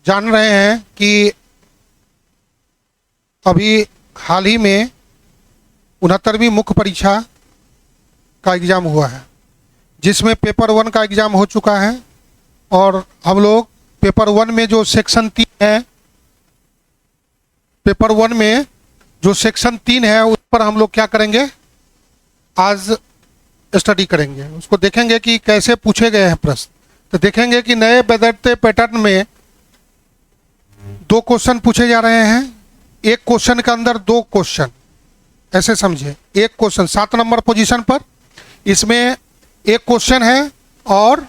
जान रहे हैं कि अभी हाल ही में 69वीं मुख्य परीक्षा का एग्ज़ाम हुआ है, जिसमें पेपर 1 का एग्ज़ाम हो चुका है। और हम लोग पेपर 1 में जो सेक्शन 3 है, पेपर 1 में जो सेक्शन 3 है उस पर हम लोग क्या करेंगे, आज स्टडी करेंगे। उसको देखेंगे कि कैसे पूछे गए हैं प्रश्न। तो देखेंगे कि नए बदलते पैटर्न में 2 क्वेश्चन पूछे जा रहे हैं। एक क्वेश्चन के अंदर 2 क्वेश्चन, ऐसे समझे। एक क्वेश्चन 7 नंबर पोजीशन पर, इसमें एक क्वेश्चन है और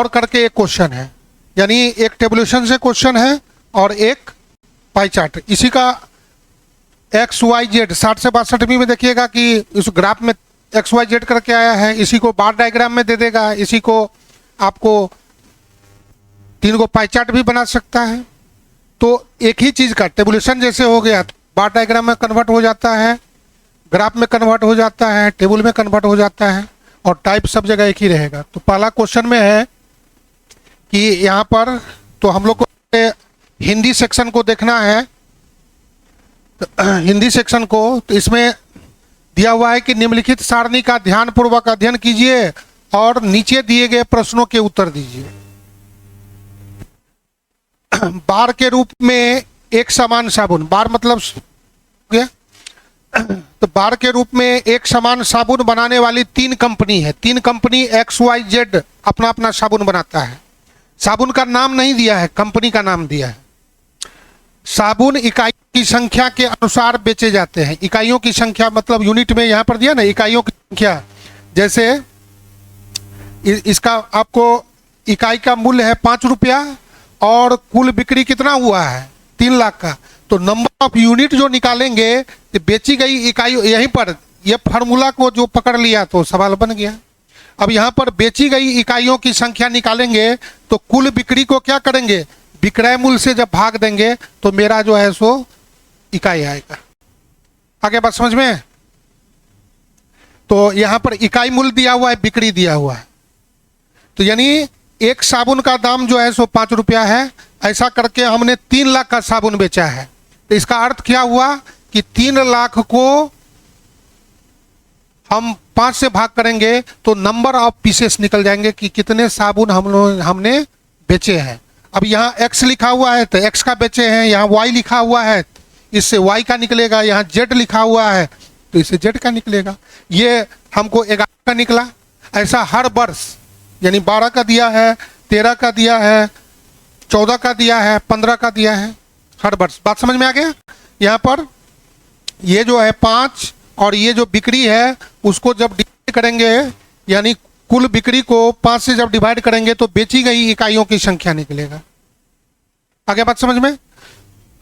करके एक क्वेश्चन है, यानी एक टेबुलेशन से क्वेश्चन है और एक पाई चार्ट। इसी का XYZ 60 से 62वीं में देखिएगा कि इस ग्राफ में XYZ करके आया है। इसी को बार डायग्राम में दे देगा। इसी को आपको 3 को पाई चार्ट भी बना सकता है। तो एक ही चीज़ का टेबुलेशन जैसे हो गया, बार डायग्राम में कन्वर्ट हो जाता है, ग्राफ में कन्वर्ट हो जाता है, टेबल में कन्वर्ट हो जाता है, और टाइप सब जगह एक ही रहेगा। तो पहला क्वेश्चन में है कि यहाँ पर तो हम लोग को हिंदी सेक्शन को देखना है। तो हिंदी सेक्शन को तो इसमें दिया हुआ है कि निम्नलिखित सारणी का ध्यानपूर्वक अध्ययन कीजिए और नीचे दिए गए प्रश्नों के उत्तर दीजिए। बार के रूप में एक समान साबुन, बार मतलब तो बार के रूप में एक समान साबुन बनाने वाली 3 कंपनी है। 3 कंपनी XYZ अपना अपना साबुन बनाता है। साबुन का नाम नहीं दिया है, कंपनी का नाम दिया है। साबुन इकाई की संख्या के अनुसार बेचे जाते हैं। इकाइयों की संख्या मतलब यूनिट में यहाँ पर दिया ना, इकाइयों की संख्या। जैसे इसका आपको इकाई का मूल्य है 5 रुपया और कुल बिक्री कितना हुआ है 3 लाख का। तो नंबर ऑफ यूनिट जो निकालेंगे तो बेची गई इकाई, यहीं पर ये फार्मूला को जो पकड़ लिया तो सवाल बन गया। अब यहाँ पर बेची गई इकाइयों की संख्या निकालेंगे तो कुल बिक्री को क्या करेंगे, विक्रय मूल्य से जब भाग देंगे तो मेरा जो है सो इकाई आएगा। आगे बात समझ में? तो यहाँ पर इकाई मूल्य दिया हुआ है, बिक्री दिया हुआ है। तो यानी एक साबुन का दाम जो है सो 5 रुपया है। ऐसा करके हमने 3 लाख का साबुन बेचा है। तो इसका अर्थ क्या हुआ कि 3 लाख को हम 5 से भाग करेंगे तो नंबर ऑफ पीसेस निकल जाएंगे कि कितने साबुन हमने बेचे हैं। अब यहाँ X लिखा हुआ है तो X का बेचे हैं, यहाँ Y लिखा हुआ है इससे Y का निकलेगा, यहाँ Z लिखा हुआ है तो इससे Z का निकलेगा। ये हमको 11 का निकला। ऐसा हर वर्ष, यानी 12 का दिया है, 13 का दिया है, 14 का दिया है, 15 का दिया है, हर वर्ष। बात समझ में आ गया? यहाँ पर ये जो है 5 और ये जो बिक्री है उसको जब डिवाइड करेंगे, यानी कुल बिक्री को 5 से जब डिवाइड करेंगे तो बेची गई इकाइयों की संख्या निकलेगा। आगे बात समझ में?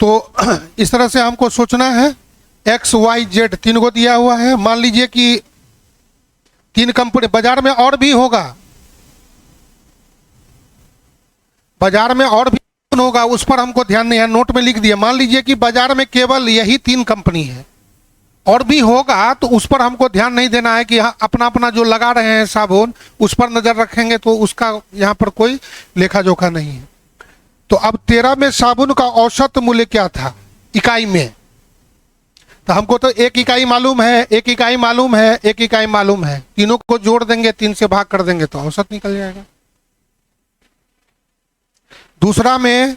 तो इस तरह से हमको सोचना है। XYZ 3 को दिया हुआ है। मान लीजिए कि 3 कंपनी, बाजार में और भी होगा, बाजार में और भी होगा, उस पर हमको ध्यान नहीं है, नोट में लिख दिया। मान लीजिए कि बाजार में केवल यही 3 कंपनी है, और भी होगा तो उस पर हमको ध्यान नहीं देना है कि अपना अपना जो लगा रहे हैं साबुन उस पर नजर रखेंगे तो उसका यहाँ पर कोई लेखा जोखा नहीं है। तो अब 13 में साबुन का औसत मूल्य क्या था इकाई में? तो हमको तो 1 इकाई मालूम है, 1 इकाई मालूम है, 1 इकाई मालूम है। तीनों को जोड़ देंगे, 3 से भाग कर देंगे तो औसत निकल जाएगा। दूसरा में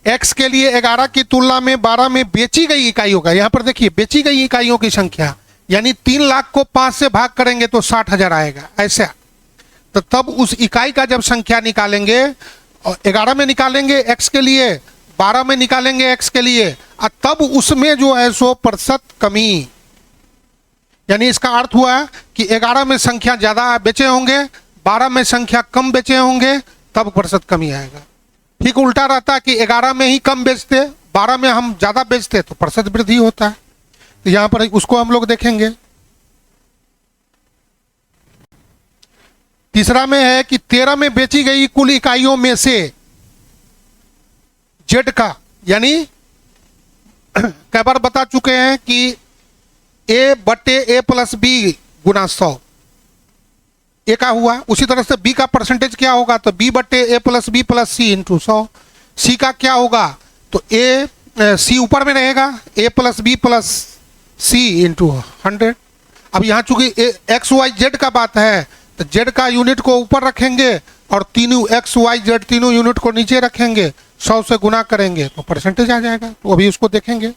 X के लिए 11 की तुलना में 12 में बेची गई इकाइयों का, यहां पर देखिए बेची गई इकाइयों की संख्या, यानी 3 लाख को 5 से भाग करेंगे तो 60,000 आएगा। ऐसा तो तब उस इकाई का जब संख्या निकालेंगे, 11 में निकालेंगे X के लिए, 12 में निकालेंगे X के लिए, और तब उसमें जो है 100% कमी। यानी इसका अर्थ हुआ कि 11 में संख्या ज्यादा बेचे होंगे, 12 में संख्या कम बेचे होंगे, तब प्रतिशत कमी आएगा। ठीक उल्टा रहता कि 11 में ही कम बेचते, 12 में हम ज्यादा बेचते तो प्रतिशत वृद्धि होता है। तो यहां पर उसको हम लोग देखेंगे। तीसरा में है कि 13 में बेची गई कुल इकाइयों में से Z का, यानी कई बार बता चुके हैं कि A/A + B × 100, ए का हुआ। उसी तरह से बी का परसेंटेज क्या होगा, तो बी बट्टे ए प्लस बी प्लस सी इंटू 100। सी का क्या होगा, तो ए सी ऊपर में रहेगा, ए प्लस बी प्लस सी इंटू 100। अब यहाँ चूंकि एक्स वाई जेड का बात है, तो जेड का यूनिट को ऊपर रखेंगे और तीनों एक्स वाई जेड तीनों यूनिट को नीचे रखेंगे, 100 से गुना करेंगे तो परसेंटेज आ जाएगा। तो अभी उसको देखेंगे।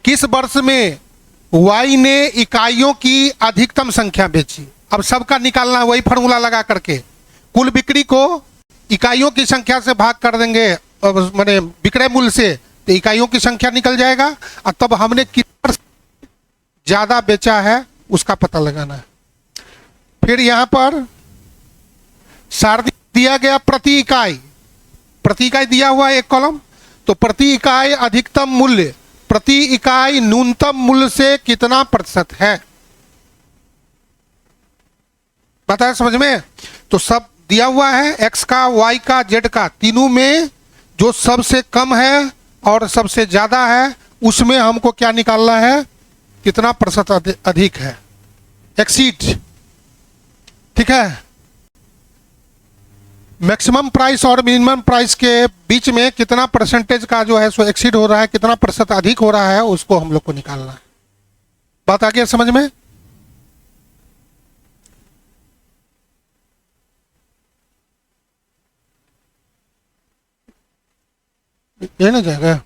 किस वर्ष में वाई ने इकाइयों की अधिकतम संख्या बेची। अब सबका निकालना है, वही फॉर्मूला लगा करके कुल बिक्री को इकाइयों की संख्या से भाग कर देंगे, माने विक्रय मूल्य से, तो इकाइयों की संख्या निकल जाएगा और तब हमने किस ज्यादा बेचा है उसका पता लगाना है। फिर यहां पर सारणी दिया गया प्रति इकाई दिया हुआ है एक कॉलम, तो प्रति इकाई अधिकतम मूल्य प्रति इकाई न्यूनतम मूल्य से कितना प्रतिशत है, बताया समझ में। तो सब दिया हुआ है, एक्स का, वाई का, जेड का, तीनों में जो सबसे कम है और सबसे ज्यादा है उसमें हमको क्या निकालना है, कितना प्रतिशत अधिक है, एक्सीड। ठीक है, मैक्सिमम प्राइस और मिनिमम प्राइस के बीच में कितना परसेंटेज का जो है सो एक्सीड हो रहा है, कितना प्रतिशत अधिक हो रहा है, उसको हम लोग को निकालना है। बात आ गया समझ में। ये ना जाएगा,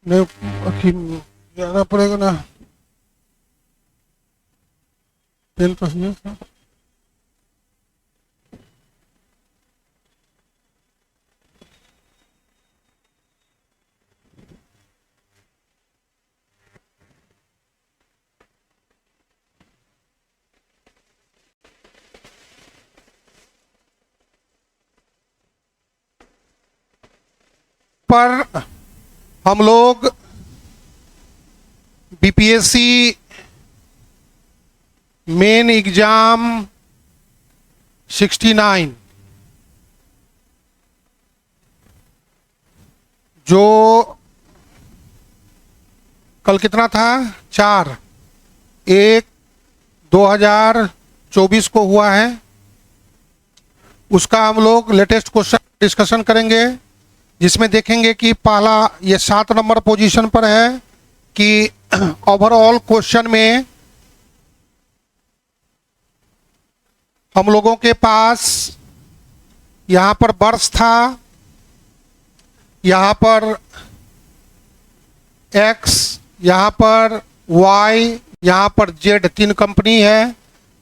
नहीं जाना पड़ेगा ना, पेन तो है। पर हम लोग बीपीएससी मेन एग्जाम 69 जो कल कितना था, 4/1/2024 को हुआ है, उसका हम लोग लेटेस्ट क्वेश्चन डिस्कशन करेंगे, जिसमें देखेंगे कि पहला ये 7 नंबर पोजीशन पर है कि ओवरऑल क्वेश्चन में हम लोगों के पास यहाँ पर वर्ष था, यहाँ पर एक्स, यहाँ पर वाई, यहाँ पर जेड, 3 कंपनी है,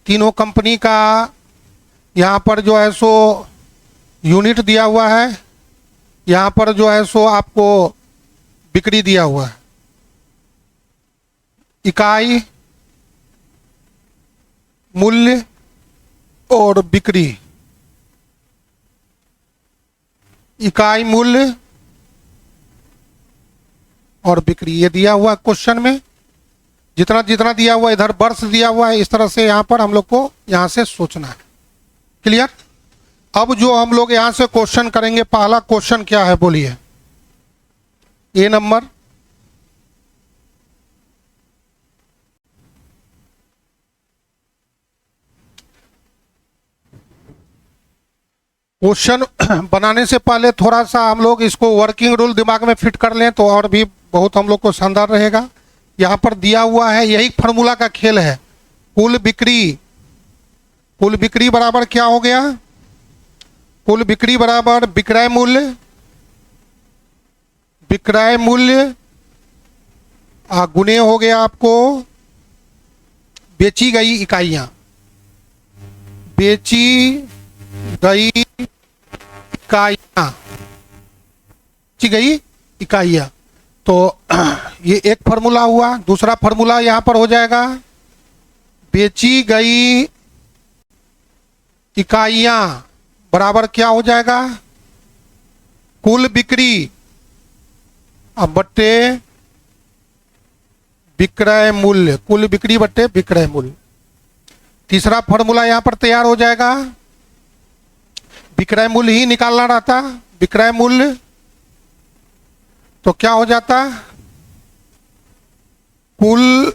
तीनों कंपनी का यहाँ पर जो है सो यूनिट दिया हुआ है, यहाँ पर जो है सो आपको बिक्री दिया हुआ है, इकाई मूल्य और बिक्री, इकाई मूल्य और बिक्री, ये दिया हुआ क्वेश्चन में। जितना जितना दिया हुआ, इधर वर्ष दिया हुआ है, इस तरह से यहां पर हम लोग को यहां से सोचना है। क्लियर। अब जो हम लोग यहां से क्वेश्चन करेंगे, पहला क्वेश्चन क्या है बोलिए, ए नंबर, क्वेश्चन बनाने से पहले थोड़ा सा हम लोग इसको वर्किंग रूल दिमाग में फिट कर लें तो और भी बहुत हम लोग को शानदार रहेगा। यहाँ पर दिया हुआ है, यही फॉर्मूला का खेल है, कुल बिक्री बराबर क्या हो गया, कुल बिक्री बराबर विक्रय मूल्य गुणे हो गया आपको बेची गई इकाइयां, तो ये एक फार्मूला हुआ। दूसरा फार्मूला यहां पर हो जाएगा, बेची गई इकाइयां बराबर क्या हो जाएगा, कुल बिक्री अब बट्टे विक्रय मूल्य, कुल बिक्री बट्टे विक्रय मूल्य। तीसरा फॉर्मूला यहां पर तैयार हो जाएगा, विक्रय मूल्य ही निकालना रहता, विक्रय मूल्य तो क्या हो जाता, कुल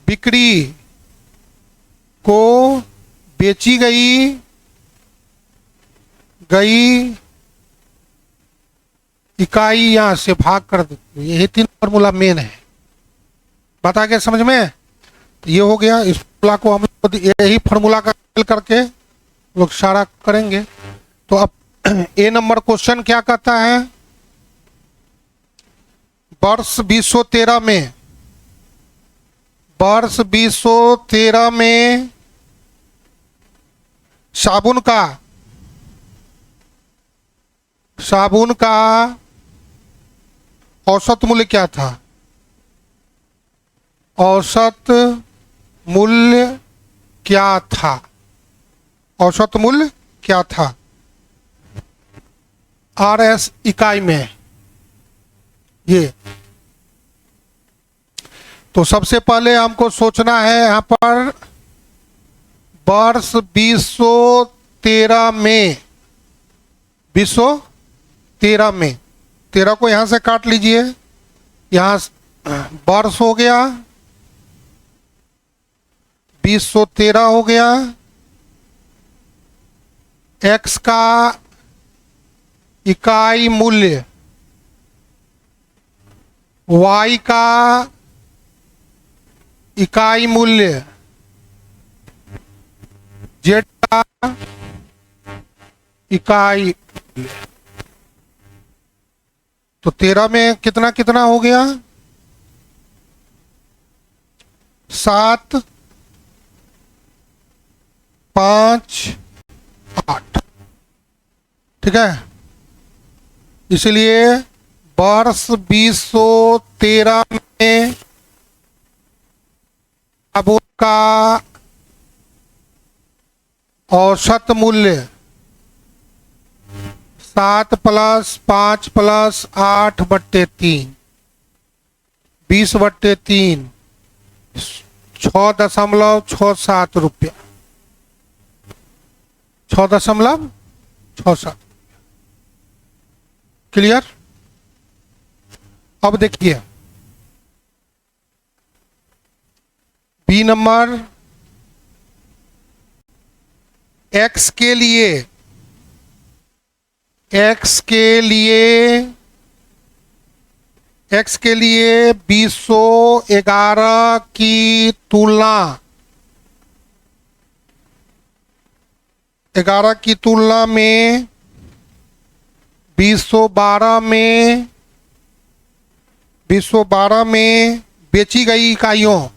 बिक्री को बेची गई इकाई यहां से भाग कर देते, यही तीन फॉर्मूला मेन है। बता गया समझ में? ये हो गया। इस फॉर्मूला को हम लोग यही फॉर्मूला का खेल करके लोग सारा करेंगे। तो अब ए नंबर क्वेश्चन क्या कहता है? वर्ष 2013 में, वर्ष 2013 में साबुन का औसत मूल्य क्या था? औसत मूल्य क्या था? औसत मूल्य क्या था RS इकाई में? ये तो सबसे पहले हमको सोचना है यहां पर वर्ष 2013 में, 2013 में 13 को यहां से काट लीजिए, यहां वर्ष हो गया, 2013 हो गया, x का इकाई मूल्य, y का इकाई मूल्य, z का इकाई मूल्य। तो 13 में कितना कितना हो गया? 7, 5, 8। ठीक है, इसलिए वर्ष 2013 में साबुन का औसत मूल्य 7 + 5 + 8/3, 20/3, 6.67 रुपया, 6.67। क्लियर? अब देखिए बी नंबर, x के लिए 2011 की तुलना 11 की तुलना में 2012 में बेची गई इकाइयों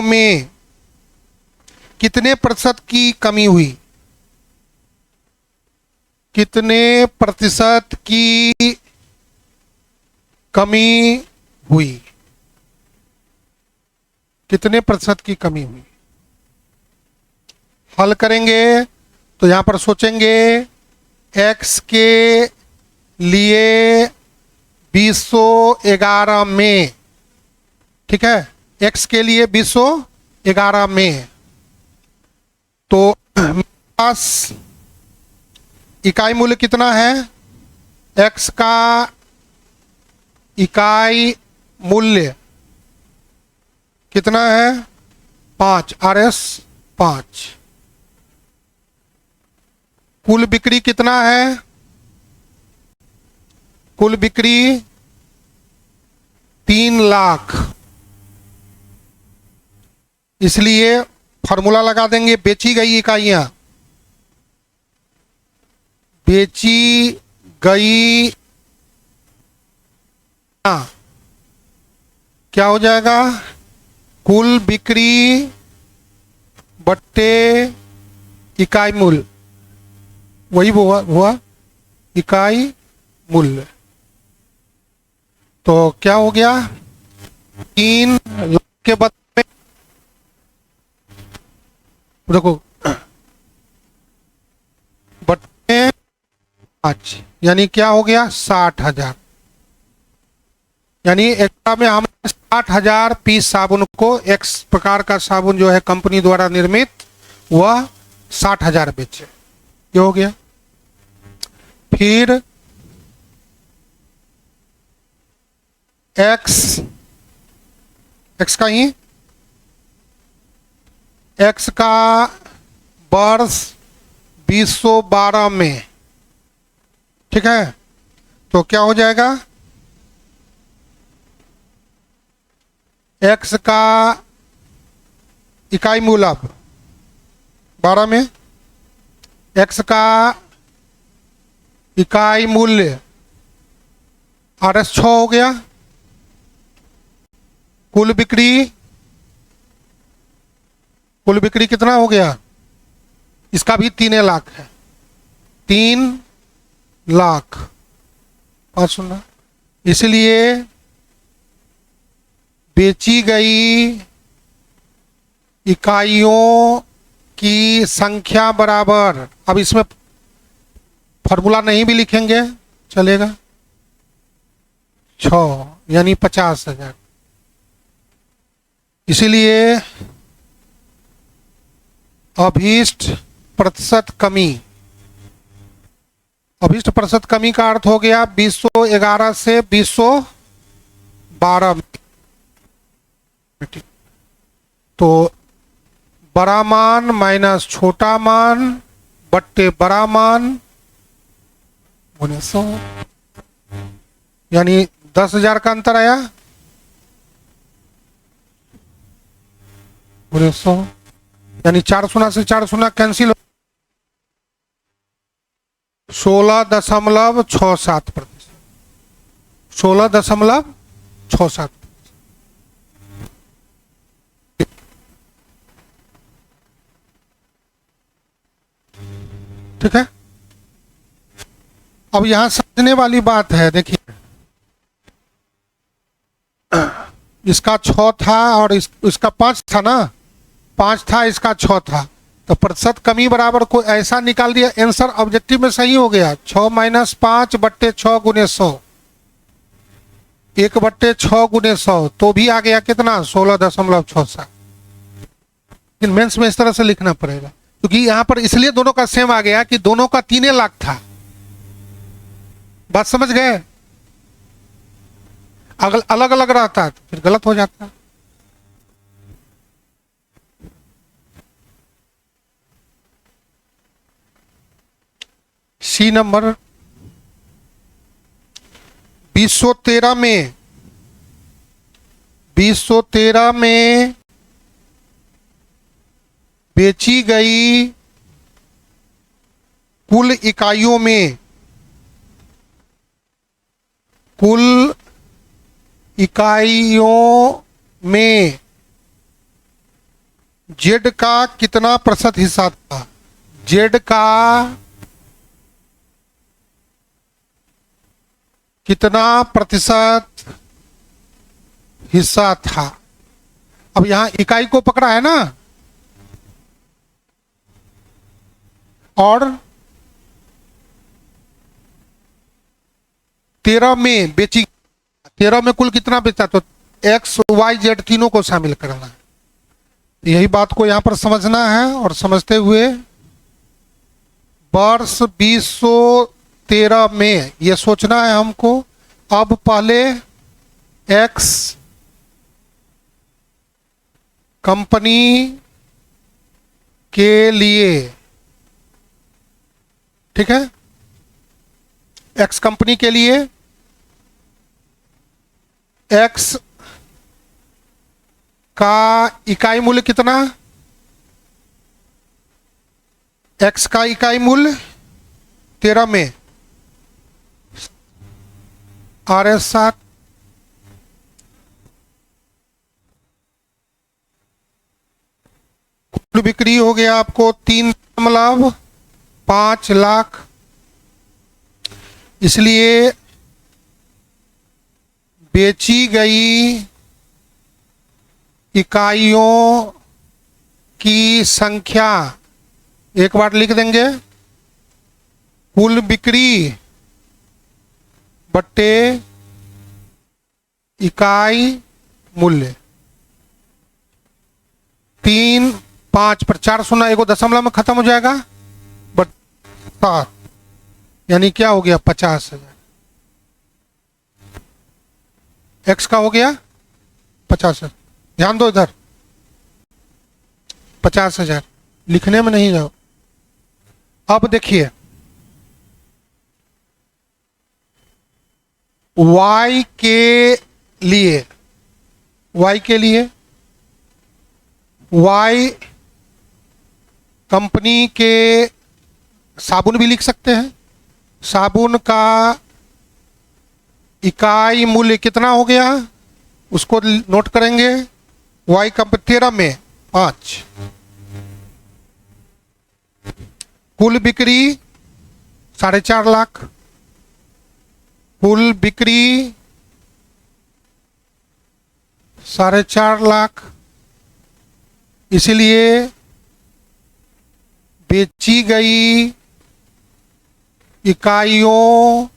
में कितने प्रतिशत की कमी हुई? कितने प्रतिशत की कमी हुई? कितने प्रतिशत की कमी हुई? हल करेंगे तो यहां पर सोचेंगे x के लिए 2011 में, ठीक है, x के लिए 2011 में, तो मेरे पास इकाई मूल्य कितना है? x का इकाई मूल्य कितना है? 5, RS 5। कुल बिक्री कितना है? कुल बिक्री 3 लाख। इसलिए फॉर्मूला लगा देंगे बेची गई इकाइयां, बेची गई क्या हो जाएगा? कुल बिक्री बट्टे इकाई मूल्य, वही हुआ इकाई मूल्य। तो क्या हो गया? 3 लाख के बदले देखो बट्टे 5, यानी क्या हो गया? 60,000। यानी एक्स्ट्रा में हम 60,000 पीस साबुन को, एक्स प्रकार का साबुन जो है कंपनी द्वारा निर्मित, वह 60,000 बेचे। ये हो गया। फिर एक्स का ही एक्स का वर्ष 2012 में, ठीक है, तो क्या हो जाएगा, एक्स का इकाई मूल्य 12 में, एक्स का इकाई मूल्य RS 6 हो गया। कुल बिक्री कितना हो गया, इसका भी 3 लाख है, 3 लाख 500। इसलिए बेची गई इकाइयों की संख्या बराबर, अब इसमें फॉर्मूला नहीं भी लिखेंगे चलेगा, 6 यानी 50,000। इसलिए अभीष्ट प्रतिशत कमी, अभीष्ट प्रतिशत कमी का अर्थ हो गया 2011 से 2012 में। तो बड़ा मान माइनस छोटा मान बट्टे बड़ा मान 100, यानी 10,000 का अंतर आया, 100, यानी 4 शून्य से 4 शून्य कैंसिल, 16.67%, 16.67। ठीक है। अब यहां समझने वाली बात है, देखिए इसका 6 था और इसका 5 था ना, 5 था, इसका 6 था, तो प्रतिशत कमी बराबर को ऐसा निकाल दिया, आंसर ऑब्जेक्टिव में सही हो गया। 6 - 5 बट्टे 6 गुने 100, 1 बट्टे 6 गुने 100, तो भी आ गया कितना, 16.67। लेकिन मेंस में इस तरह से लिखना पड़ेगा, क्योंकि यहां पर इसलिए दोनों का सेम आ गया कि दोनों का 3 लाख था। बात समझ गए? अगर अलग अलग रहता तो फिर गलत हो जाता। सी नंबर 2013 में बेची गई कुल इकाइयों में, कुल इकाइयों में जेड का कितना प्रतिशत हिस्सा था, जेड का कितना प्रतिशत हिस्सा था। अब यहां इकाई को पकड़ा है ना, और 13 में बेची, 13 में कुल कितना बेचा, तो एक्स वाई जेड तीनों को शामिल करना है। यही बात को यहां पर समझना है, और समझते हुए वर्ष 2013 में ये सोचना है हमको। अब पहले एक्स कंपनी के लिए, ठीक है, एक्स कंपनी के लिए एक्स का इकाई मूल्य कितना, एक्स का इकाई मूल्य 13 में RS 7, कुल बिक्री हो गया आपको 3.5 लाख। इसलिए बेची गई इकाइयों की संख्या, एक बार लिख देंगे, कुल बिक्री बट्टे इकाई मूल्य 3 5 पर 4 शून्य एगो दशमलव में खत्म हो जाएगा, बट 7 यानी क्या हो गया 50,000। एक्स का हो गया 50,000। ध्यान दो इधर 50,000 लिखने में नहीं जाओ। अब देखिए y के लिए y कंपनी के साबुन भी लिख सकते हैं। साबुन का इकाई मूल्य कितना हो गया उसको नोट करेंगे। y कंपनी 13 में 5, कुल बिक्री 4.5 लाख, कुल बिक्री 4.5 लाख, इसलिए बेची गई इकाइयों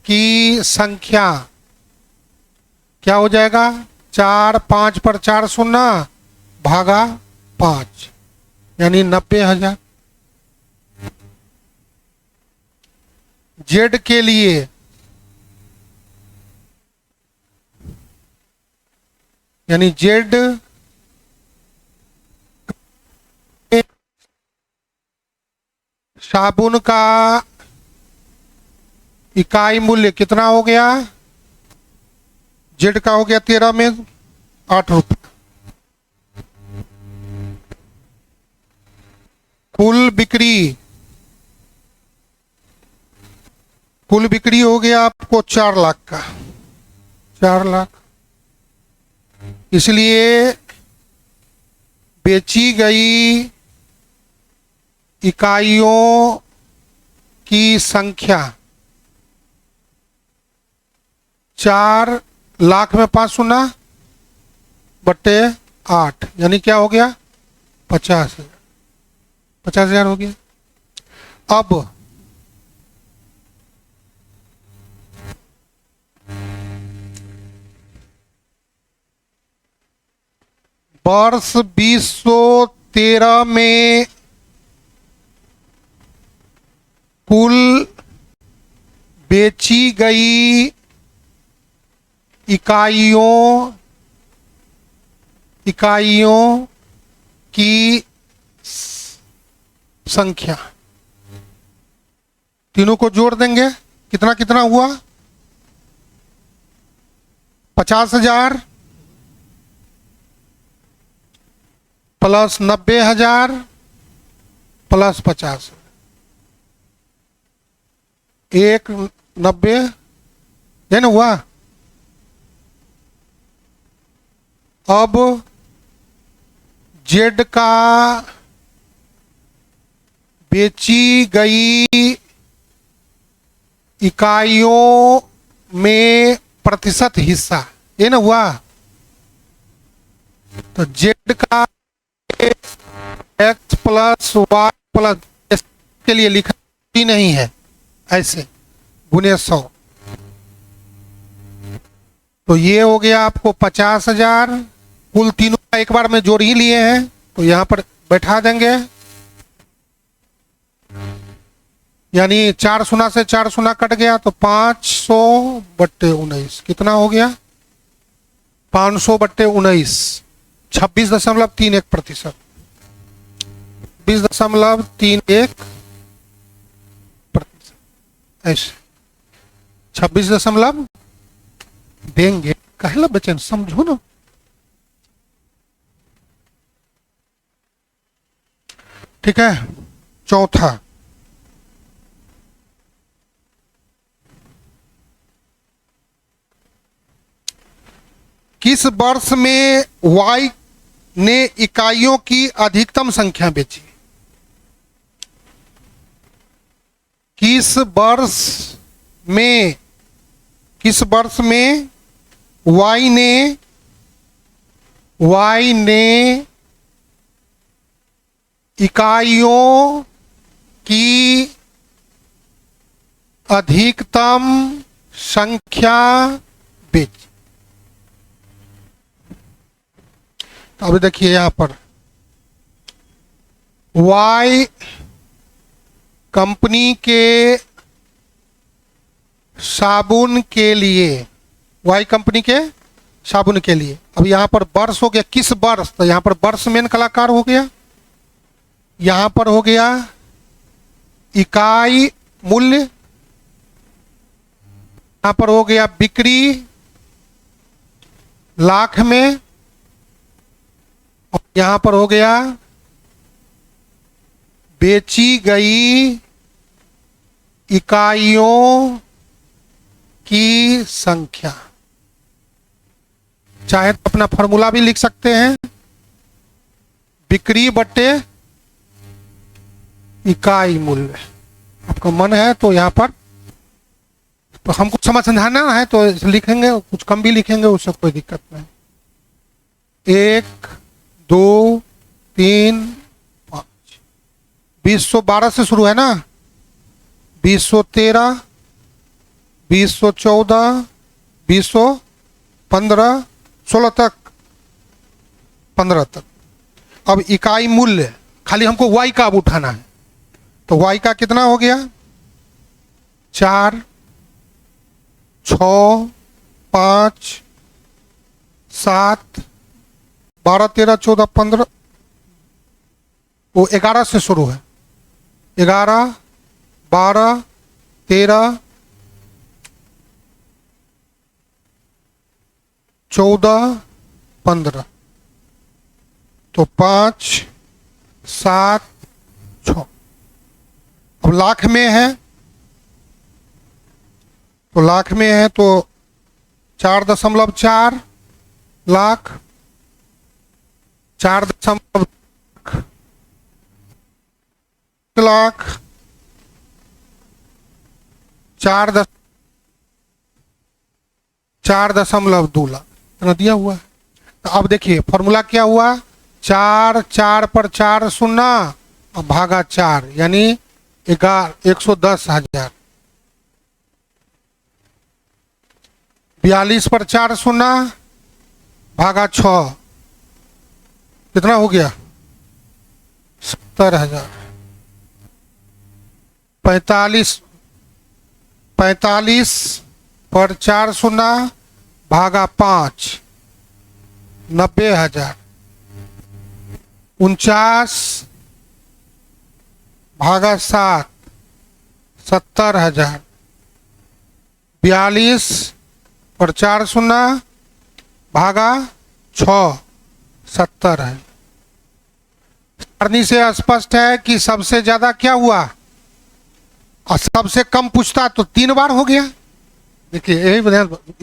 की संख्या क्या हो जाएगा 4 5 पर 4 शून्य भागा 5 यानी 90,000। जेड के लिए यानी जेड साबुन का इकाई मूल्य कितना हो गया, जेड का हो गया 13 में 8 रुपये। कुल बिक्री हो गया आपको 4 लाख का, 4 लाख, इसलिए बेची गई इकाइयों की संख्या 4 लाख में 5 शून्य बट्टे 8 यानी क्या हो गया 50,000 हो गया। अब वर्ष 2013 में कुल बेची गई इकाइयों की संख्या, तीनों को जोड़ देंगे कितना कितना हुआ 50,000 प्लस 90,000 प्लस 50, 190 है ना हुआ। अब जेड का बेची गई इकाइयों में प्रतिशत हिस्सा ये ना हुआ, तो जेड का एक्स प्लस वाई प्लस के लिए लिखा ही नहीं है ऐसे गुने 100, तो ये हो गया आपको 50,000। कुल तीनों का एक बार में जोड़ ही लिए हैं तो यहां पर बैठा देंगे, यानी 4 शून्य से 4 शून्य कट गया तो 500 बट्टे 19 कितना हो गया 500 बट्टे 19 26.31%, 26.31% ऐसे 26 दशमलव देंगे कहला बचन समझो ना। ठीक है, चौथा किस वर्ष में Y ने इकाइयों की अधिकतम संख्या बेची, किस वर्ष में Y ने इकाइयों की अधिकतम संख्या बेची। तो अभी देखिए यहां पर वाई कंपनी के साबुन के लिए, वाई कंपनी के साबुन के लिए, अब यहां पर वर्ष हो गया, किस वर्ष, तो यहां पर वर्ष मेन कलाकार हो गया, यहां पर हो गया इकाई मूल्य, यहां पर हो गया बिक्री लाख में, और यहां पर हो गया बेची गई इकाइयों की संख्या। चाहे तो अपना फॉर्मूला भी लिख सकते हैं, बिक्री बटे इकाई मूल्य। आपका मन है तो यहां पर, तो हमको समझाना है तो लिखेंगे, कुछ कम भी लिखेंगे, उससे कोई दिक्कत नहीं। 1 2 3 5, 2012 से शुरू है ना, 2013, 2014, 2015, 16 तक, 15 तक। अब इकाई मूल्य खाली हमको वाई का अब उठाना है, तो वाई का कितना हो गया, 4 6 5 7 12 13 14 15, वो 11 से शुरू है, 11 12 13 14 15, तो 5 7 6। अब लाख में है, तो लाख में है तो 4.4 लाख, 4 लाख, 4.2 लाख इतना दिया हुआ है। तो अब देखिए फॉर्मूला क्या हुआ, 4 4 पर 4 शून्य और भागा 4, यानी 110,000। 42 पर 4 शून्य भागा 6, कितना हो गया, 70,000। 45 पर 4 शून्य भागा 5, 90,000। 49 भागा 7, 70,000। 42 पर 4 शून्य भागा 6, 70 है। सारणी से स्पष्ट है कि सबसे ज्यादा क्या हुआ, और सबसे कम पूछता तो 3 बार हो गया। देखिए यही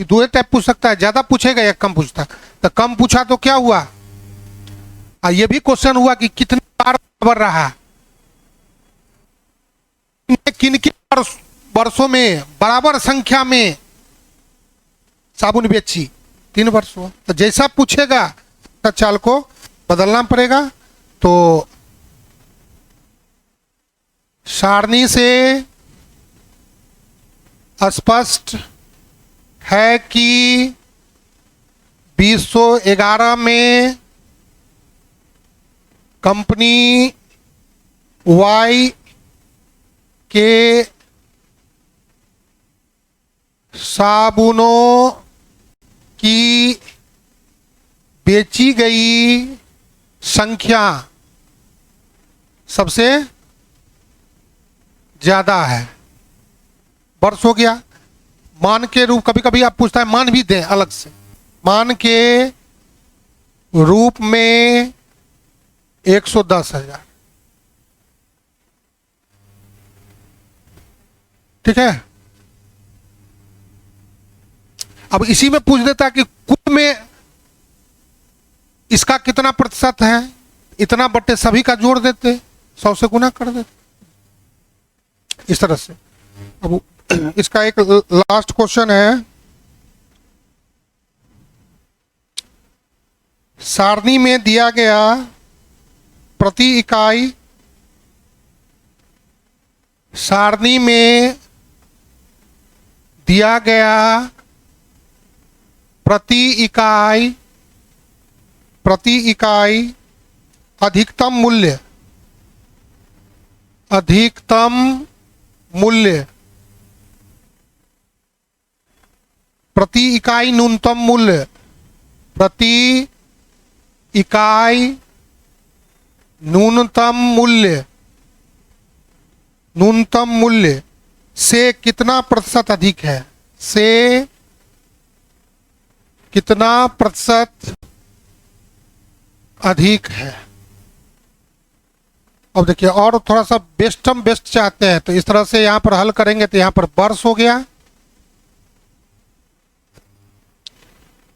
दो टाइप पूछ सकता है, ज्यादा पूछेगा या कम पूछता, तो कम पूछा तो क्या हुआ, और ये भी क्वेश्चन हुआ कि कितने बार बराबर रहा, किन किन वर्षों में बराबर संख्या में साबुन बेची, 3 वर्ष हुआ। तो जैसा पूछेगा तो चाल को बदलना पड़ेगा। तो सारणी से स्पष्ट है कि 2011 में कंपनी वाई के साबुनों की बेची गई संख्या सबसे ज्यादा है। वर्ष हो गया। मान के रूप, कभी कभी आप पूछता है मान भी दें अलग से, मान के रूप में 110,000, ठीक है। अब इसी में पूछ देता कि कुल में इसका कितना प्रतिशत है, इतना बट्टे सभी का जोड़ देते, 100 से गुना कर देते, इस तरह से। अब इसका एक लास्ट क्वेश्चन है, सारणी में दिया गया प्रति इकाई, सारणी में दिया गया प्रति इकाई प्रति इकाई अधिकतम मूल्य, अधिकतम मूल्य, प्रति इकाई न्यूनतम मूल्य, प्रति इकाई न्यूनतम मूल्य, न्यूनतम मूल्य से कितना प्रतिशत अधिक है, से कितना प्रतिशत अधिक है। अब देखिए और थोड़ा सा बेस्टम बेस्ट चाहते हैं तो इस तरह से यहां पर हल करेंगे तो यहां पर वर्ष हो गया,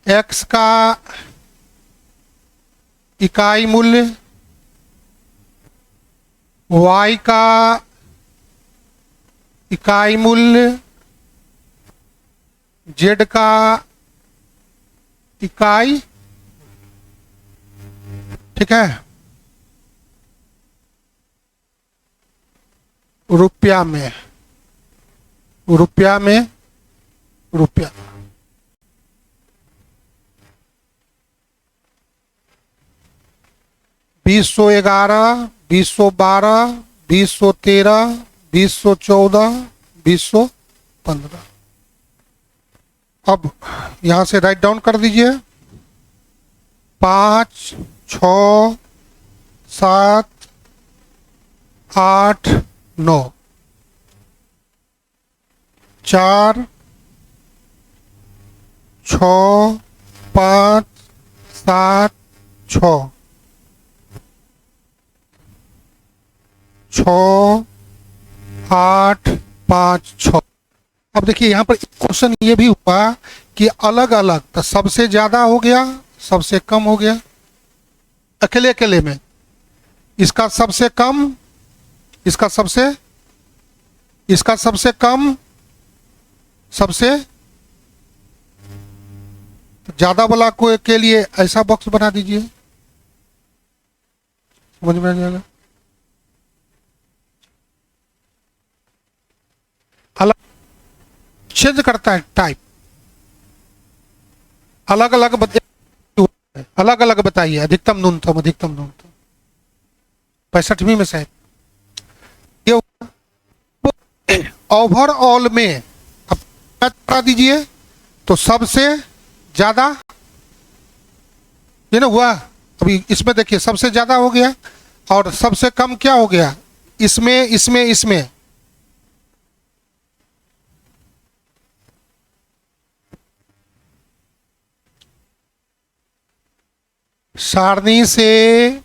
x का इकाई मूल्य, y का इकाई मूल्य, z का इकाई, ठीक है, रुपया में, रुपया में, रुपया 2011, 2012, 2013, 2014, 2015। अब यहां से राइट डाउन कर दीजिए 5, 6, 7, 8, 9, 4, 6, 5, 7, 6, 6, 8, 5, 6। अब देखिए यहां पर क्वेश्चन ये भी हुआ कि अलग अलग, तो सबसे ज्यादा हो गया, सबसे कम हो गया, अकेले अकेले में इसका सबसे कम, इसका सबसे, इसका सबसे कम, सबसे ज्यादा वाला को के लिए ऐसा बॉक्स बना दीजिए, समझ में आ जाएगा। अलग चेंज करता है टाइप, अलग अलग अलग अलग बताइए, अधिकतम न्यूनतम, अधिकतम न्यूनतम 65वीं में शायद ये ओवरऑल में। अब बता दीजिए तो सबसे ज्यादा ये ना हुआ, अभी इसमें देखिए सबसे ज्यादा हो गया और सबसे कम क्या हो गया, इसमें इसमें इसमें सारणी से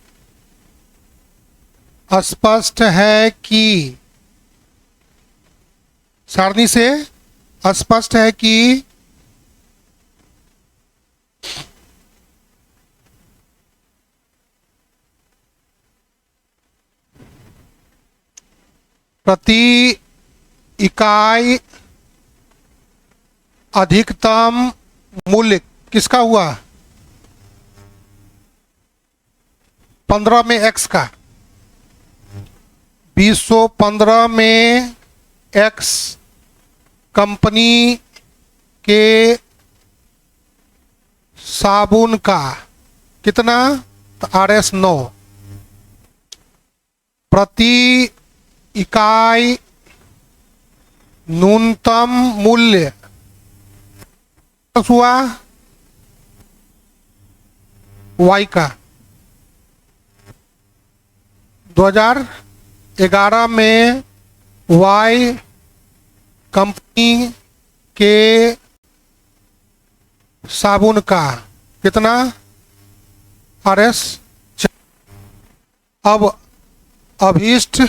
स्पष्ट है कि, सारणी से स्पष्ट है कि प्रति इकाई अधिकतम मूल्य किसका हुआ, 15 में x का, 2015 में x कंपनी के साबुन का कितना, तो RS 9 प्रति इकाई न्यूनतम मूल्य हुआ y का, 2011 में y कंपनी के साबुन का कितना, RS। अब अभीष्ट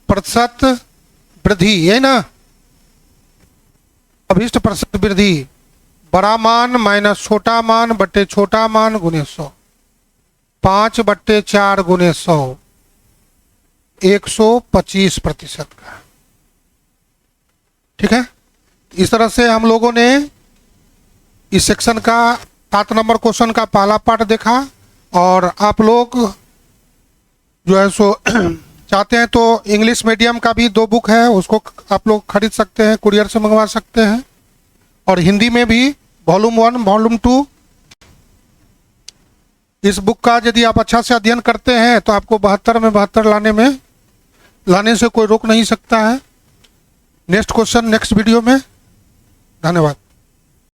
प्रतिशत वृद्धि, है ना, अभीष्ट प्रतिशत वृद्धि, बड़ा मान माइनस छोटा मान बट्टे छोटा मान गुने 100, 5/4 गुने 100, 125% का, ठीक है। इस तरह से हम लोगों ने इस सेक्शन का 7 नंबर क्वेश्चन का पहला पार्ट देखा। और आप लोग जो है सो चाहते हैं तो इंग्लिश मीडियम का भी 2 बुक है, उसको आप लोग खरीद सकते हैं, कुरियर से मंगवा सकते हैं। और हिंदी में भी वॉल्यूम 1 वॉल्यूम 2 इस बुक का यदि आप अच्छा से अध्ययन करते हैं तो आपको 72 में 72 लाने से कोई रोक नहीं सकता है। नेक्स्ट क्वेश्चन नेक्स्ट वीडियो में। धन्यवाद।